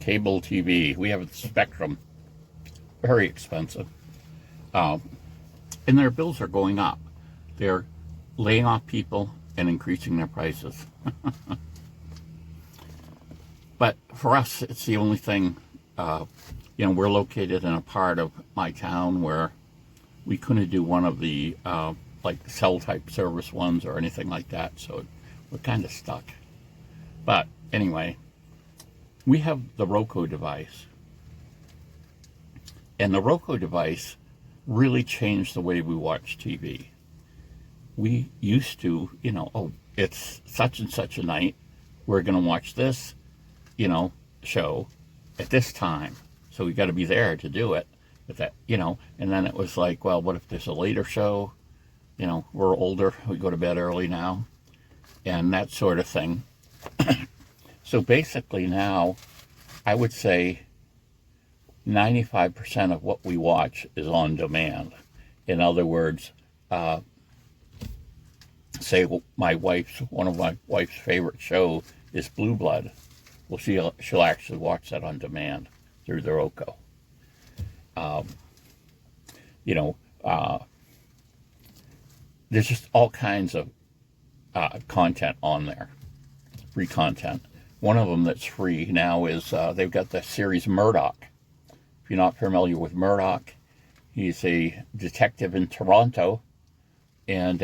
cable TV. We have Spectrum, very expensive. And their bills are going up. They're laying off people and increasing their prices. But for us, it's the only thing, we're located in a part of my town where we couldn't do one of the like cell type service ones or anything like that, so we're kind of stuck. But anyway, we have the Roku device, and the Roku device really changed the way we watch TV. We used to, it's such and such a night, we're going to watch this, show at this time, so we got to be there to do it. But that, and then it was like, well, what if there's a later show? We're older, we go to bed early now, and that sort of thing. So basically now, I would say 95% of what we watch is on demand. In other words, say one of my wife's favorite show is Blue Blood. Well, she'll actually watch that on demand through the Roku. There's just all kinds of content on there, free content. One of them that's free now is they've got the series Murdoch. If you're not familiar with Murdoch, he's a detective in Toronto, and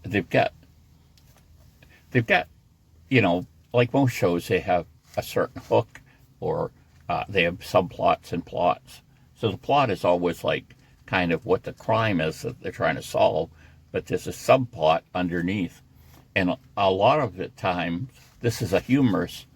they've got like most shows, they have a certain hook, or they have subplots and plots. So the plot is always like kind of what the crime is that they're trying to solve, but there's a subplot underneath. And a lot of the time, this is a humorous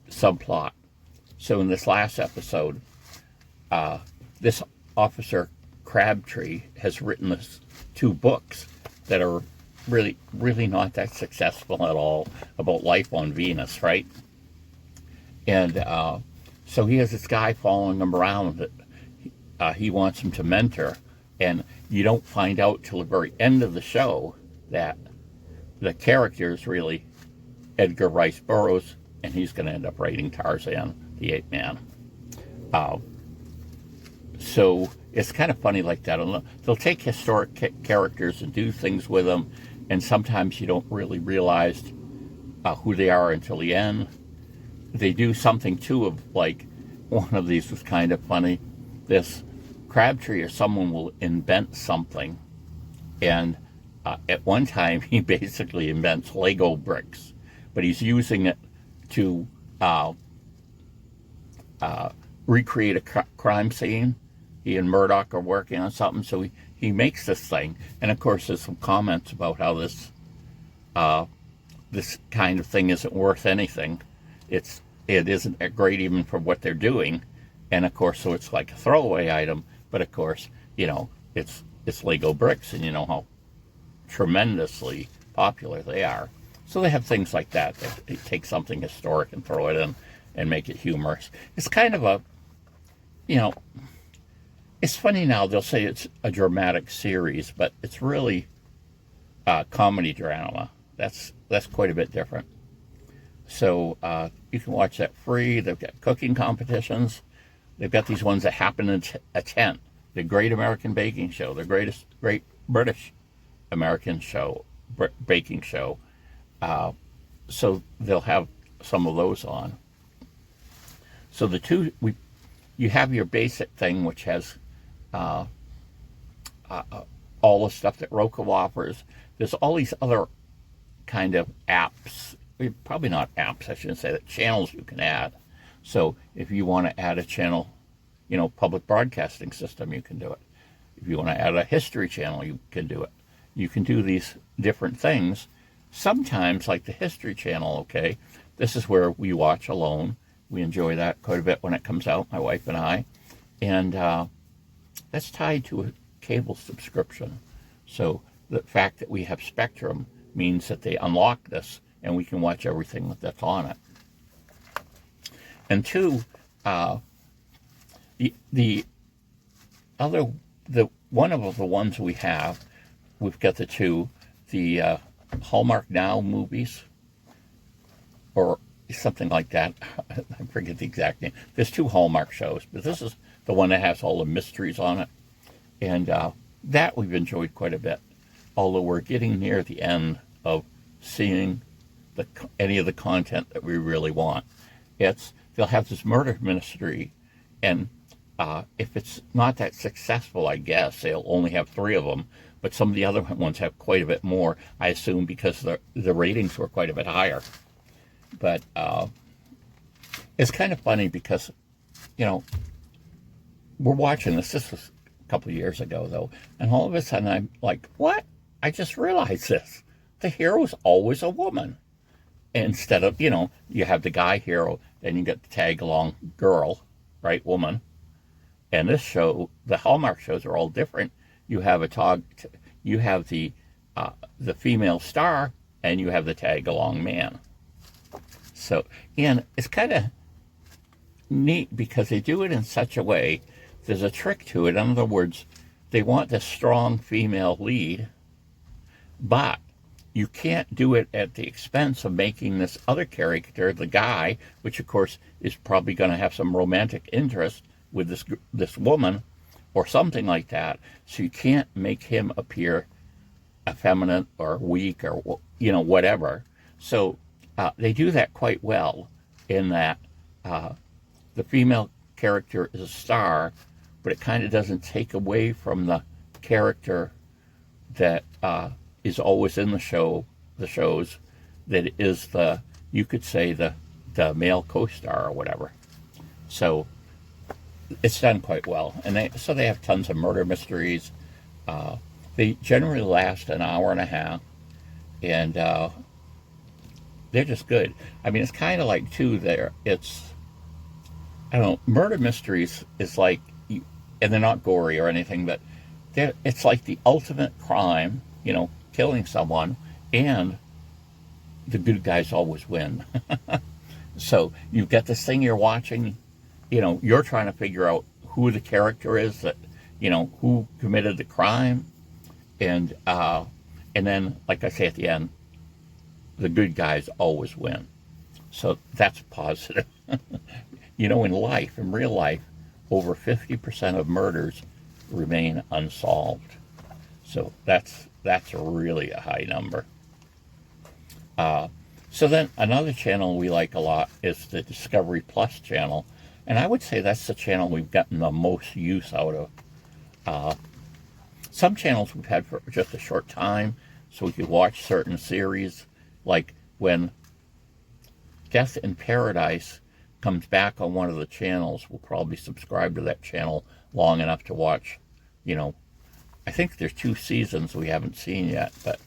subplot. So in this last episode, this Officer Crabtree has written this 2 books that are really, really not that successful at all, about life on Venus, right? And so he has this guy following him around that he wants him to mentor, and you don't find out till the very end of the show that the character is really Edgar Rice Burroughs, and he's going to end up writing Tarzan, the Ape Man. So it's kind of funny like that. They'll take historic characters and do things with them, and sometimes you don't really realize who they are until the end. They do something too of, like, one of these was kind of funny. This Crabtree or someone will invent something, and at one time he basically invents Lego bricks, but he's using it to recreate a crime scene. He and Murdoch are working on something, so he makes this thing, and of course there's some comments about how this kind of thing isn't worth anything. It isn't great even for what they're doing, and of course, so it's like a throwaway item. But of course, it's Lego bricks, and you know how tremendously popular they are. So they have things like that. They take something historic and throw it in and make it humorous. It's kind of a, it's funny now, they'll say it's a dramatic series, but it's really a comedy drama. That's quite a bit different. So you can watch that free. They've got cooking competitions. They've got these ones that happen in a tent. The Great American Baking Show, the Great British American Baking Show. So they'll have some of those on. So you have your basic thing, which has all the stuff that Roku offers. There's all these other kind of apps, probably not apps, I shouldn't say that, channels you can add. So if you want to add a channel, public broadcasting system, you can do it. If you want to add a history channel, you can do it. You can do these different things. Sometimes, like the History Channel, okay, this is where we watch alone. We enjoy that quite a bit when it comes out, my wife and I. And that's tied to a cable subscription. So the fact that we have Spectrum means that they unlock this and we can watch everything that's on it. And two, one of the ones we've got the 2, the Hallmark Now movies, or something like that. I forget the exact name. There's two Hallmark shows, but this is the one that has all the mysteries on it. And that we've enjoyed quite a bit. Although we're getting near the end of seeing any of the content that we really want. They'll have this murder mystery, and if it's not that successful, I guess they'll only have 3 of them. But some of the other ones have quite a bit more, I assume, because the ratings were quite a bit higher. But it's kind of funny because, we're watching this. This was a couple of years ago, though. And all of a sudden, I'm like, what? I just realized this. The hero is always a woman. Instead of, you have the guy hero, then you get the tag-along girl, right, woman. And this show, the Hallmark shows are all different. You have you have the female star, and you have the tag-along man. So, and it's kind of neat because they do it in such a way. There's a trick to it. In other words, they want the strong female lead, but you can't do it at the expense of making this other character, the guy, which of course is probably going to have some romantic interest with this woman or something like that. So you can't make him appear effeminate or weak or whatever. So they do that quite well in that the female character is a star, but it kind of doesn't take away from the character that is always in the shows, that is you could say the male co-star or whatever. So it's done quite well. And they have tons of murder mysteries. They generally last an hour and a half, and they're just good. I mean, it's kind of like, too, I don't know, murder mysteries is like, and they're not gory or anything, but it's like the ultimate crime, killing someone, and the good guys always win. So you get this thing you're watching, you're trying to figure out who the character is that, who committed the crime, and then, like I say at the end, the good guys always win. So that's positive. In real life, over 50% of murders remain unsolved. So that's really a high number. So then another channel we like a lot is the Discovery Plus channel. And I would say that's the channel we've gotten the most use out of. Some channels we've had for just a short time, so we could watch certain series. Like when Death in Paradise comes back on one of the channels, we'll probably subscribe to that channel long enough to watch, I think there's 2 seasons we haven't seen yet, but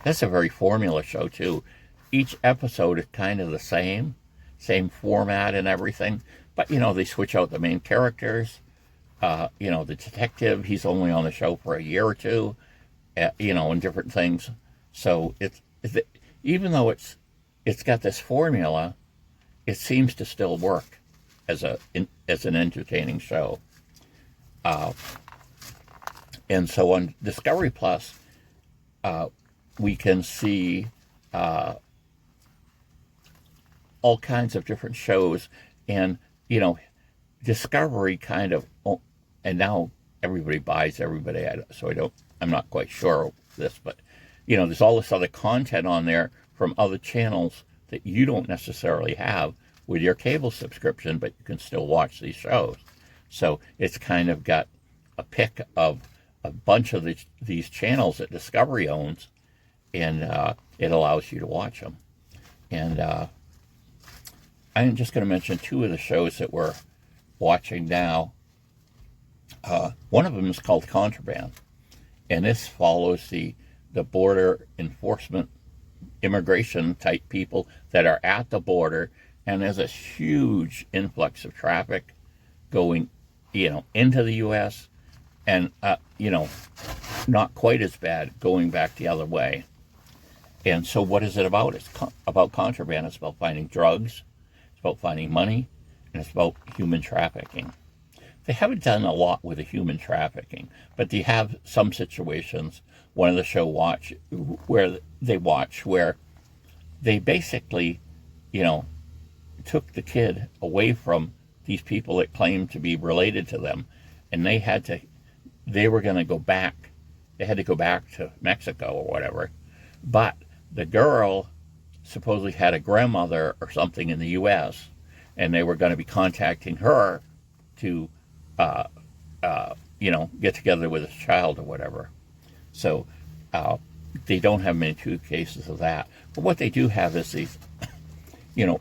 that's a very formula show, too. Each episode is kind of the same format and everything, but, they switch out the main characters. The detective, he's only on the show for a year or 2, and different things. So even though it's got this formula, it seems to still work as an entertaining show. And so on Discovery Plus, we can see all kinds of different shows, and Discovery kind of, and now everybody buys everybody, so I'm not quite sure of this, but there's all this other content on there from other channels that you don't necessarily have with your cable subscription, but you can still watch these shows. So it's kind of got a pick of a bunch of these channels that Discovery owns, and it allows you to watch them. And I'm just going to mention 2 of the shows that we're watching now. One of them is called Contraband, and this follows the border enforcement, immigration type people that are at the border, and there's a huge influx of traffic going, into the U.S., and, not quite as bad going back the other way. And so what is it about? It's about contraband. It's about finding drugs. It's about finding money. And it's about human trafficking. They haven't done a lot with the human trafficking, but they have some situations. One of the show where they basically you know, took the kid away from these people that claimed to be related to them, and they were going to go back. They had to go back to Mexico or whatever. But the girl supposedly had a grandmother or something in the U.S., and they were going to be contacting her to, get together with his child or whatever. So they don't have many true cases of that. But what they do have is these,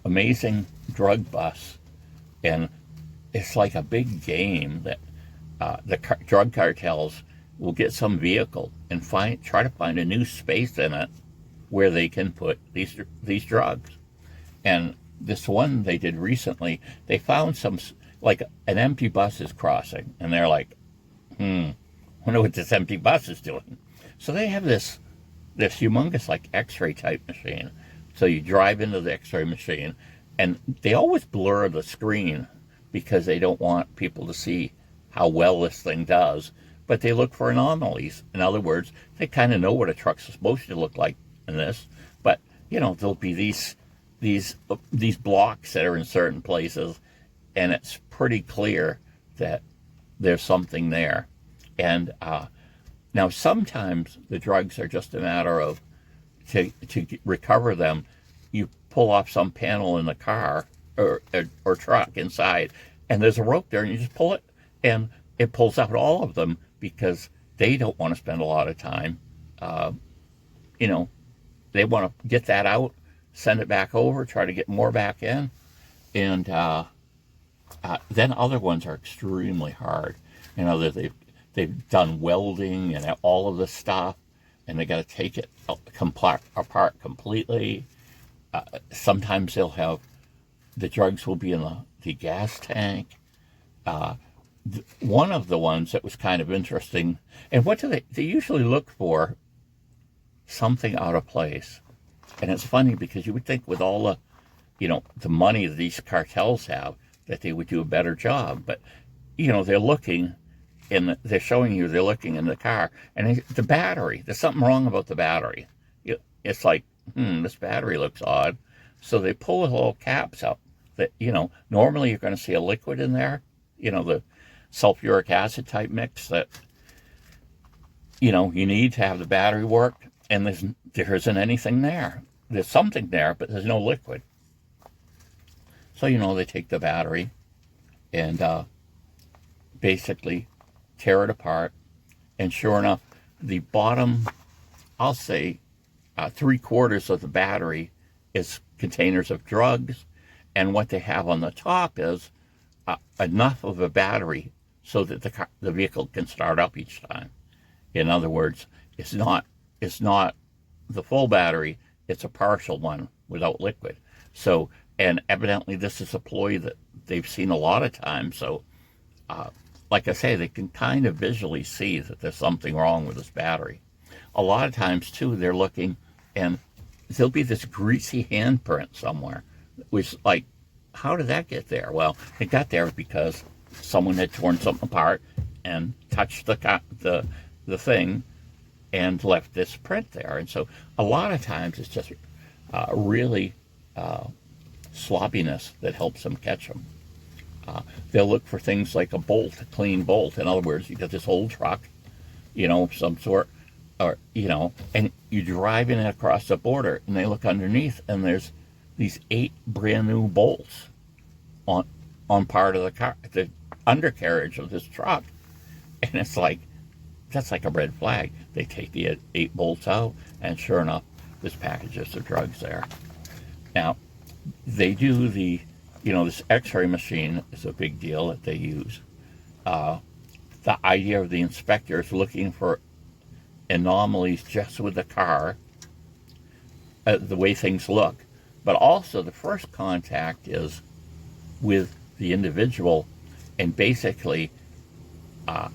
amazing drug busts, and it's like a big game that drug cartels will get some vehicle and try to find a new space in it where they can put these drugs. And this one they did recently, they found like an empty bus is crossing, and they're like, I wonder what this empty bus is doing. So they have this humongous like X-ray type machine. So you drive into the X-ray machine, and they always blur the screen because they don't want people to see how well this thing does. But they look for anomalies. In other words, they kind of know what a truck's supposed to look like in this. But there'll be these blocks that are in certain places, and it's pretty clear that there's something there. And now sometimes the drugs are just a matter of to recover them, you pull off some panel in the car or truck inside, and there's a rope there, and you just pull it, and it pulls out all of them because they don't want to spend a lot of time. They want to get that out, send it back over, try to get more back in, and then other ones are extremely hard. They've done welding and all of this stuff, and they got to take it apart completely. Sometimes they'll have the drugs will be in the gas tank. One of the ones that was kind of interesting, and what do they usually look for? Something out of place. And it's funny because you would think with all the money that these cartels have, that they would do a better job. But, they're looking, and they're showing you they're looking in the car, and the battery, there's something wrong about the battery. It's like, this battery looks odd. So they pull the little caps out that, normally you're going to see a liquid in there, the sulfuric acid type mix that, you need to have the battery work, and there isn't anything there. There's something there, but there's no liquid. So, they take the battery and basically tear it apart, and sure enough, the bottom, I'll say, 3/4 of the battery is containers of drugs, and what they have on the top is enough of a battery so that the vehicle can start up each time. In other words, it's not the full battery, it's a partial one without liquid. So, and evidently this is a ploy that they've seen a lot of times. So, like I say, they can kind of visually see that there's something wrong with this battery. A lot of times, too, they're looking, and there'll be this greasy handprint somewhere, which, like, how did that get there? Well, it got there because someone had torn something apart and touched the thing and left this print there. And so a lot of times it's just really sloppiness that helps them catch them. They'll look for things like a bolt, a clean bolt. In other words, you got this old truck, some sort, or, and you drive in it across the border, and they look underneath, and there's these 8 brand new bolts on part of the car, the undercarriage of this truck. And it's like, that's like a red flag. They take the 8 bolts out, and sure enough, there's packages of drugs there. Now, they do this X-ray machine is a big deal that they use. The idea of the inspectors looking for anomalies just with the car, the way things look. But also the first contact is with the individual, and basically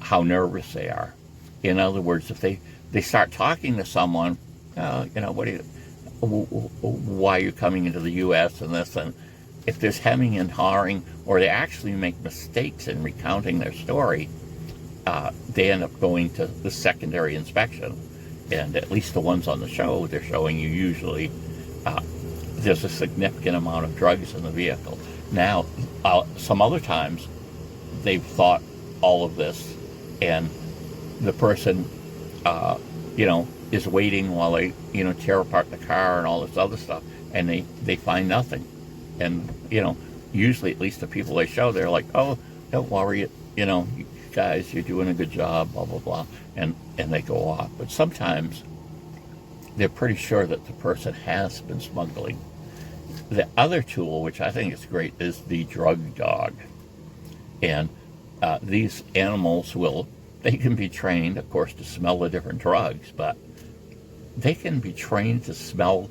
how nervous they are. In other words, if they start talking to someone, why are you coming into the U.S. and this, and if there's hemming and hawing, or they actually make mistakes in recounting their story, they end up going to the secondary inspection. And at least the ones on the show, they're showing you usually there's a significant amount of drugs in the vehicle. Now, some other times, they've thought all of this, and the person, is waiting while they, tear apart the car and all this other stuff, and they find nothing. And, usually, at least the people they show, they're like, oh, don't worry, you guys, you're doing a good job, blah, blah, blah, and they go off. But sometimes they're pretty sure that the person has been smuggling. The other tool, which I think is great, is the drug dog. And these animals they can be trained, of course, to smell the different drugs, but they can be trained to smell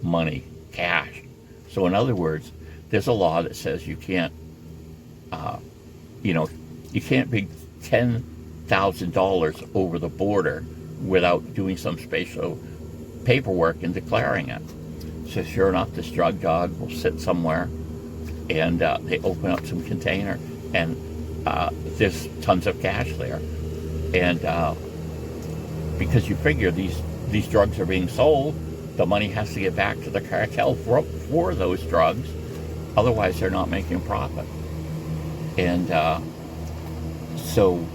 money, cash. So in other words, there's a law that says you can't, you can't bring $10,000 over the border without doing some special paperwork and declaring it. So sure enough, this drug dog will sit somewhere, and they open up some container, and there's tons of cash there. And because you figure these drugs are being sold, the money has to get back to the cartel for those drugs. Otherwise, they're not making profit. And so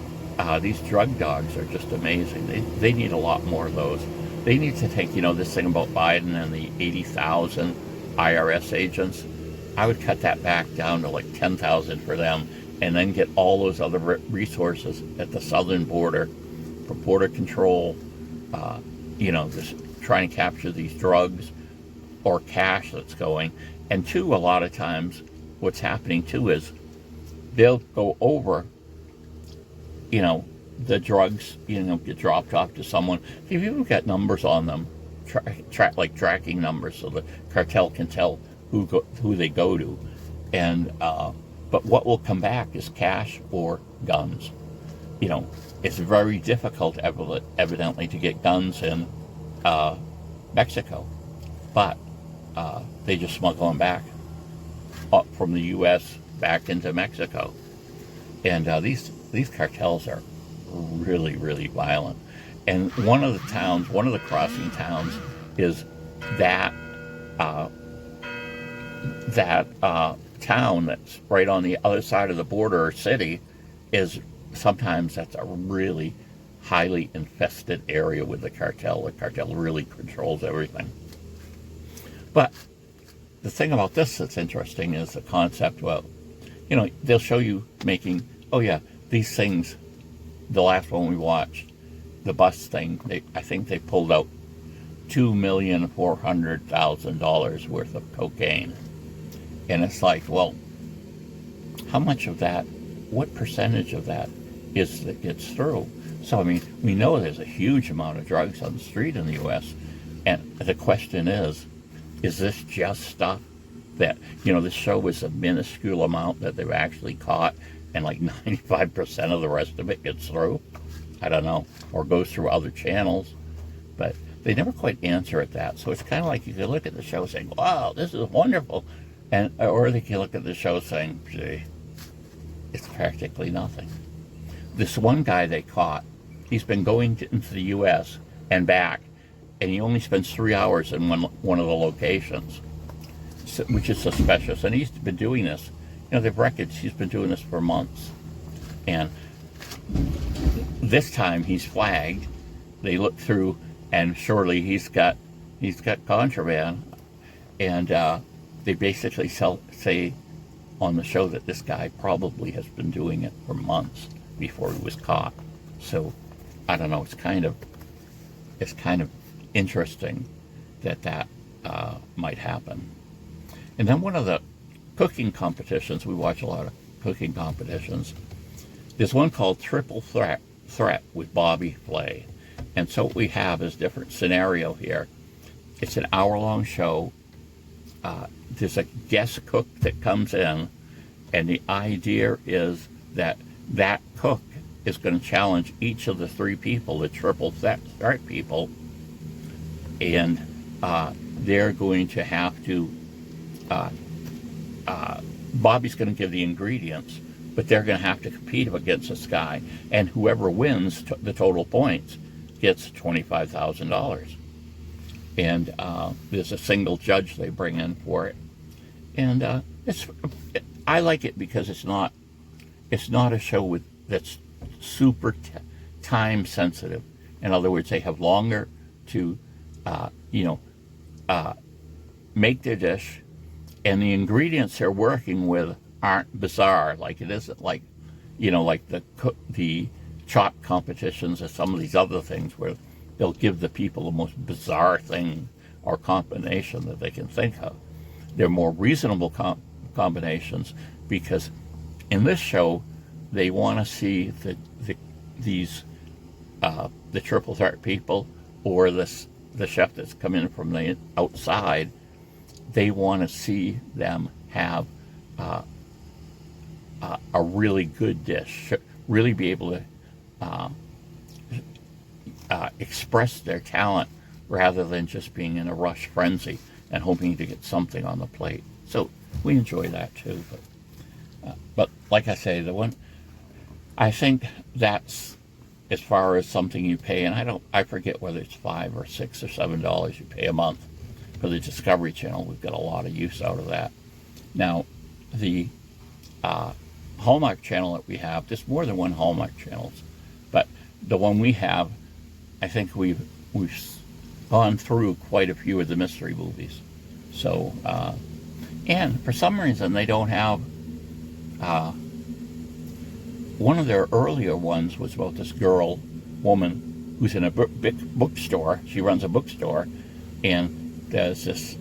these drug dogs are just amazing. They need a lot more of those. They need to take, this thing about Biden and the 80,000 IRS agents. I would cut that back down to like 10,000 for them, and then get all those other resources at the southern border for border control, just trying to capture these drugs or cash that's going. And two, a lot of times what's happening too is they'll go over, the drugs, get dropped off to someone. They've even got numbers on them, tracking numbers, so the cartel can tell who they go to. And but what will come back is cash or guns. It's very difficult, evidently, to get guns in Mexico, but they just smuggle them back up from the U.S. back into Mexico. And these cartels are really, really violent. And one of the crossing towns is that town that's right on the other side of the border or city sometimes that's a really highly infested area with the cartel. The cartel really controls everything. But the thing about this that's interesting is the concept, they'll show you making, these things, the last one we watched, the bus thing, I think they pulled out $2,400,000 worth of cocaine. And it's like, well, how much of that, what percentage of that that gets through? So, we know there's a huge amount of drugs on the street in the U.S. And the question is this just stuff that, this show was a minuscule amount that they've actually caught, and like 95% of the rest of it gets through? I don't know, or goes through other channels. But they never quite answer at that. So it's kind of like you can look at the show saying, wow, this is wonderful. Or they can look at the show saying, gee, it's practically nothing. This one guy they caught, he's been going into the U.S. and back, and he only spends 3 hours in one of the locations, which is suspicious. And he's been doing this. The records, he's been doing this for months. And this time he's flagged. They look through, and surely he's got contraband. And they basically say on the show that this guy probably has been doing it for months before he was caught. So I don't know. It's kind of interesting that might happen. And then one of the cooking competitions, we watch a lot of cooking competitions. There's one called Triple Threat with Bobby Flay. And so what we have is different scenario here. It's an hour-long show. There's a guest cook that comes in, and the idea is that cook is going to challenge each of the three people, the Triple Threat people, and they're going to have to, Bobby's going to give the ingredients, but they're going to have to compete against this guy, and whoever wins the total points gets $25,000. and there's a single judge they bring in for it, and I like it because it's not a show that's super time sensitive. In other words, they have longer to you know make their dish, and the ingredients they're working with aren't bizarre. Like it isn't like like the chop competitions or some of these other things where they'll give the people the most bizarre thing or combination that they can think of. They're more reasonable combinations, because in this show they want to see these the triple threat people, or the chef that's come in from the outside. They want to see them have a really good dish, really be able to express their talent rather than just being in a rush frenzy and hoping to get something on the plate. So we enjoy that too. But like I say, I think that's as far as something you pay, and I forget whether it's $5 or $6 or $7 you pay a month for the Discovery Channel. We've got a lot of use out of that. Now, the Hallmark Channel that we have, there's more than one Hallmark channels, but the one we have, I think we've gone through quite a few of the mystery movies. So, and for some reason they don't have. One of their earlier ones was about this woman who's in a big bookstore. She runs a bookstore, and there's this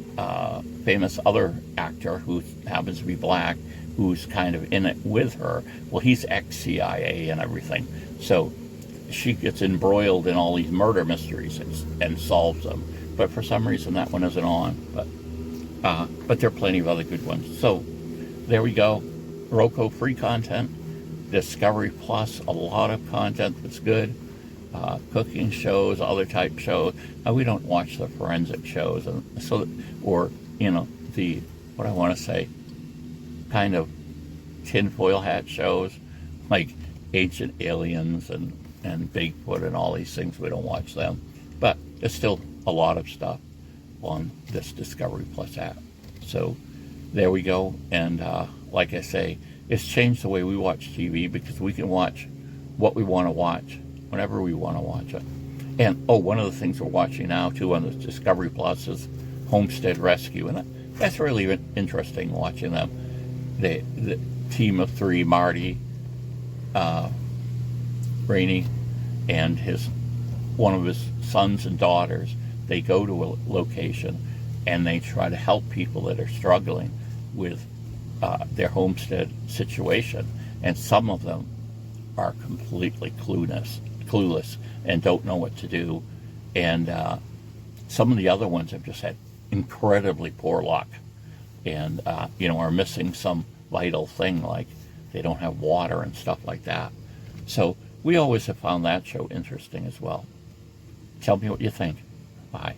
famous other actor who happens to be black, who's kind of in it with her. Well, he's ex-CIA and everything. So she gets embroiled in all these murder mysteries and solves them. But for some reason that one isn't on. But there are plenty of other good ones. So there we go. Roku free content. Discovery Plus, a lot of content that's good. Cooking shows, other type shows. We don't watch the forensic shows, and so, or what I want to say, kind of tinfoil hat shows like Ancient Aliens and Bigfoot and all these things. We don't watch them, but there's still a lot of stuff on this Discovery Plus app. So there we go. And like I say, it's changed the way we watch TV, because we can watch what we want to watch whenever we want to watch it. And one of the things we're watching now too on the Discovery Plus is Homestead Rescue, and that's really interesting watching them. The team of three, Marty, Rainey, and one of his sons and daughters, they go to a location and they try to help people that are struggling with their homestead situation, and some of them are completely clueless and don't know what to do, and some of the other ones have just had incredibly poor luck, and are missing some vital thing, like they don't have water and stuff like that. So we always have found that show interesting as well. Tell me what you think. Bye.